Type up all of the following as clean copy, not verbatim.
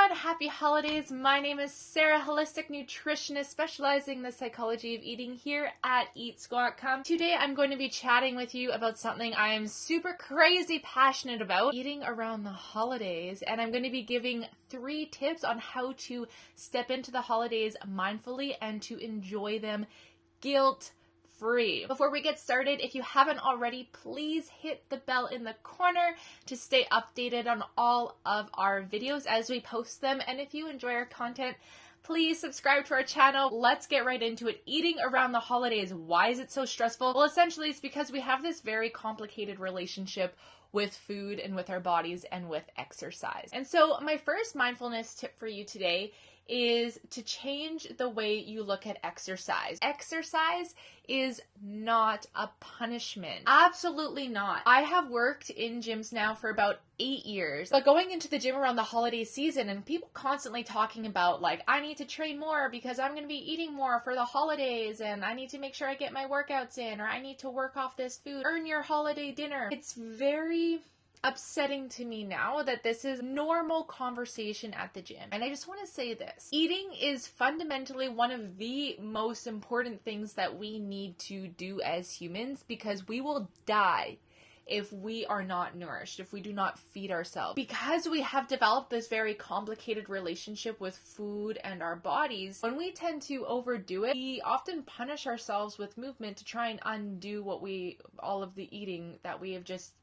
everyone, happy holidays. My name is Sarah, holistic nutritionist specializing in the psychology of eating here at Eat Squat Cum. Today I'm going to be chatting with you about something I am super crazy passionate about, eating around the holidays, and I'm going to be giving 3 tips on how to step into the holidays mindfully and to enjoy them guilt-free. Before we get started, if you haven't already, please hit the bell in the corner to stay updated on all of our videos as we post them. And if you enjoy our content, please subscribe to our channel. Let's get right into it. Eating around the holidays. Why is it so stressful? Well, essentially it's because we have this very complicated relationship with food and with our bodies and with exercise. And so my first mindfulness tip for you today is to change the way you look at exercise. Exercise is not a punishment. Absolutely not. I have worked in gyms now for about 8 years, but going into the gym around the holiday season and people constantly talking about like, I need to train more because I'm going to be eating more for the holidays and I need to make sure I get my workouts in, or I need to work off this food, earn your holiday dinner. It's very upsetting to me now that this is normal conversation at the gym. And I just want to say this. Eating is fundamentally one of the most important things that we need to do as humans, because we will die if we are not nourished, if we do not feed ourselves. Because we have developed this very complicated relationship with food and our bodies, when we tend to overdo it, we often punish ourselves with movement to try and undo all of the eating that we have just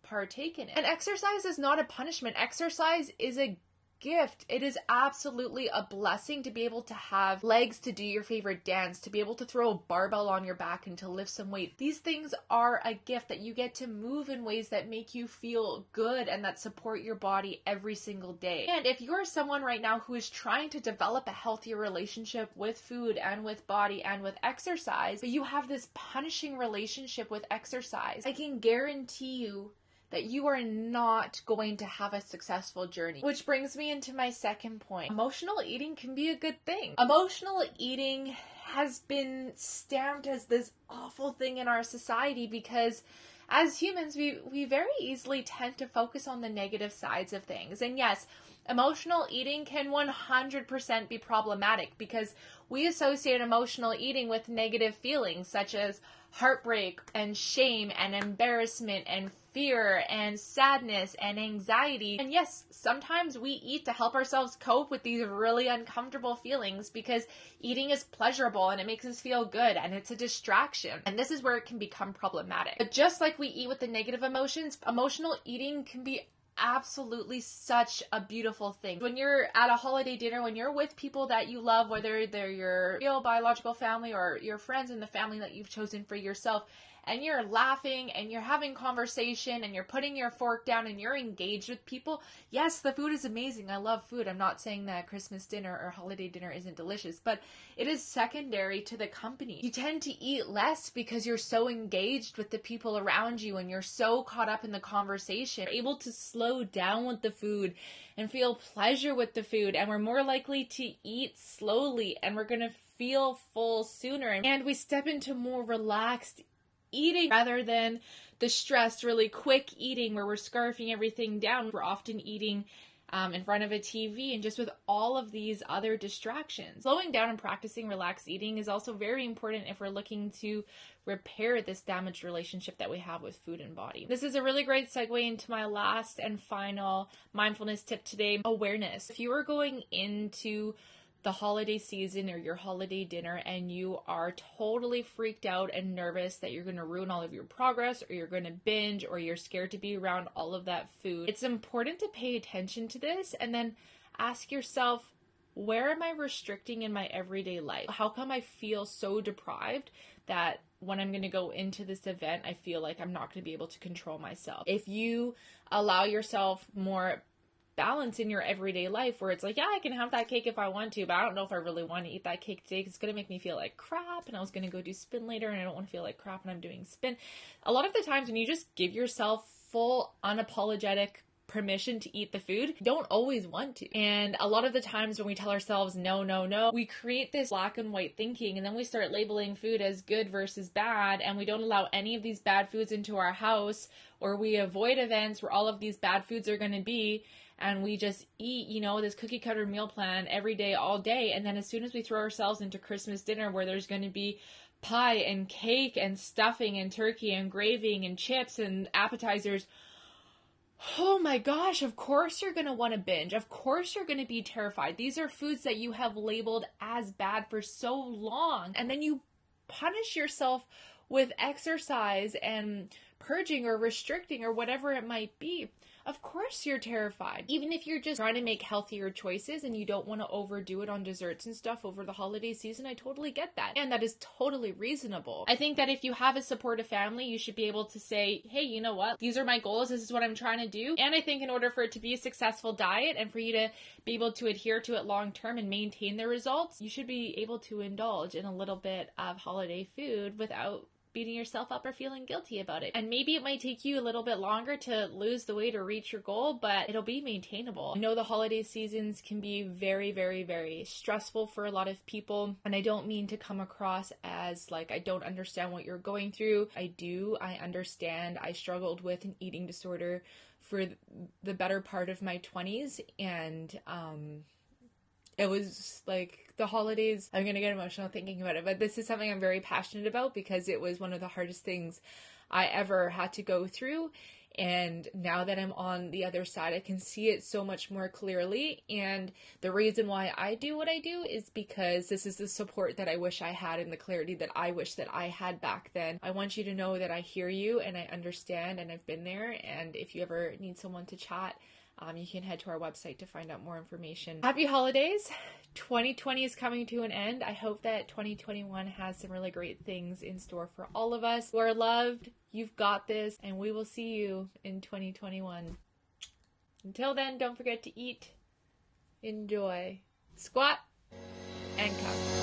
partaken in. And exercise is not a punishment. Exercise is a gift. It is absolutely a blessing to be able to have legs to do your favorite dance, to be able to throw a barbell on your back and to lift some weight. These things are a gift that you get to move in ways that make you feel good and that support your body every single day. And if you're someone right now who is trying to develop a healthier relationship with food and with body and with exercise, but you have this punishing relationship with exercise, I can guarantee you that you are not going to have a successful journey. Which brings me into my second point. Emotional eating can be a good thing. Emotional eating has been stamped as this awful thing in our society because as humans, we very easily tend to focus on the negative sides of things. And yes, emotional eating can 100% be problematic because we associate emotional eating with negative feelings such as heartbreak and shame and embarrassment and fear and sadness and anxiety. And yes, sometimes we eat to help ourselves cope with these really uncomfortable feelings because eating is pleasurable and it makes us feel good and it's a distraction. And this is where it can become problematic. But just like we eat with the negative emotions, emotional eating can be absolutely such a beautiful thing. When you're at a holiday dinner, when you're with people that you love, whether they're your real biological family or your friends in the family that you've chosen for yourself, and you're laughing and you're having conversation and you're putting your fork down and you're engaged with people. Yes, the food is amazing. I love food. I'm not saying that Christmas dinner or holiday dinner isn't delicious, but it is secondary to the company. You tend to eat less because you're so engaged with the people around you and you're so caught up in the conversation. You're able to slow down with the food and feel pleasure with the food, and we're more likely to eat slowly and we're going to feel full sooner, and we step into more relaxed eating rather than the stressed, really quick eating where we're scarfing everything down. We're often eating in front of a TV and just with all of these other distractions. Slowing down and practicing relaxed eating is also very important if we're looking to repair this damaged relationship that we have with food and body. This is a really great segue into my last and final mindfulness tip today, awareness. If you are going into the holiday season or your holiday dinner and you are totally freaked out and nervous that you're going to ruin all of your progress, or you're going to binge, or you're scared to be around all of that food, it's important to pay attention to this and then ask yourself, where am I restricting in my everyday life? How come I feel so deprived that when I'm going to go into this event, I feel like I'm not going to be able to control myself? If you allow yourself more balance in your everyday life where it's like, yeah, I can have that cake if I want to, but I don't know if I really want to eat that cake today because it's going to make me feel like crap, and I was going to go do spin later and I don't want to feel like crap when I'm doing spin. A lot of the times when you just give yourself full unapologetic permission to eat the food, you don't always want to. And a lot of the times when we tell ourselves no, we create this black and white thinking, and then we start labeling food as good versus bad, and we don't allow any of these bad foods into our house, or we avoid events where all of these bad foods are going to be. and we just eat, you know, this cookie cutter meal plan every day, all day. And then as soon as we throw ourselves into Christmas dinner where there's going to be pie and cake and stuffing and turkey and gravy and chips and appetizers, oh my gosh, of course you're going to want to binge. Of course you're going to be terrified. These are foods that you have labeled as bad for so long. And then you punish yourself with exercise and purging or restricting or whatever it might be. Of course you're terrified. Even if you're just trying to make healthier choices and you don't want to overdo it on desserts and stuff over the holiday season, I totally get that. And that is totally reasonable. I think that if you have a supportive family, you should be able to say, hey, you know what? These are my goals. This is what I'm trying to do. And I think in order for it to be a successful diet and for you to be able to adhere to it long term and maintain the results, you should be able to indulge in a little bit of holiday food without beating yourself up or feeling guilty about it. And maybe it might take you a little bit longer to lose the weight or reach your goal, but it'll be maintainable. I know the holiday seasons can be very, very, very stressful for a lot of people. And I don't mean to come across as like, I don't understand what you're going through. I do. I understand. I struggled with an eating disorder for the better part of my 20s. And, it was like the holidays, I'm going to get emotional thinking about it, but this is something I'm very passionate about because it was one of the hardest things I ever had to go through. And now that I'm on the other side, I can see it so much more clearly. And the reason why I do what I do is because this is the support that I wish I had and the clarity that I wish that I had back then. I want you to know that I hear you and I understand and I've been there. And if you ever need someone to chat, you can head to our website to find out more information. Happy holidays. 2020 is coming to an end. I hope that 2021 has some really great things in store for all of us. You are loved. You've got this. And we will see you in 2021. Until then, don't forget to eat, enjoy, squat, and cum.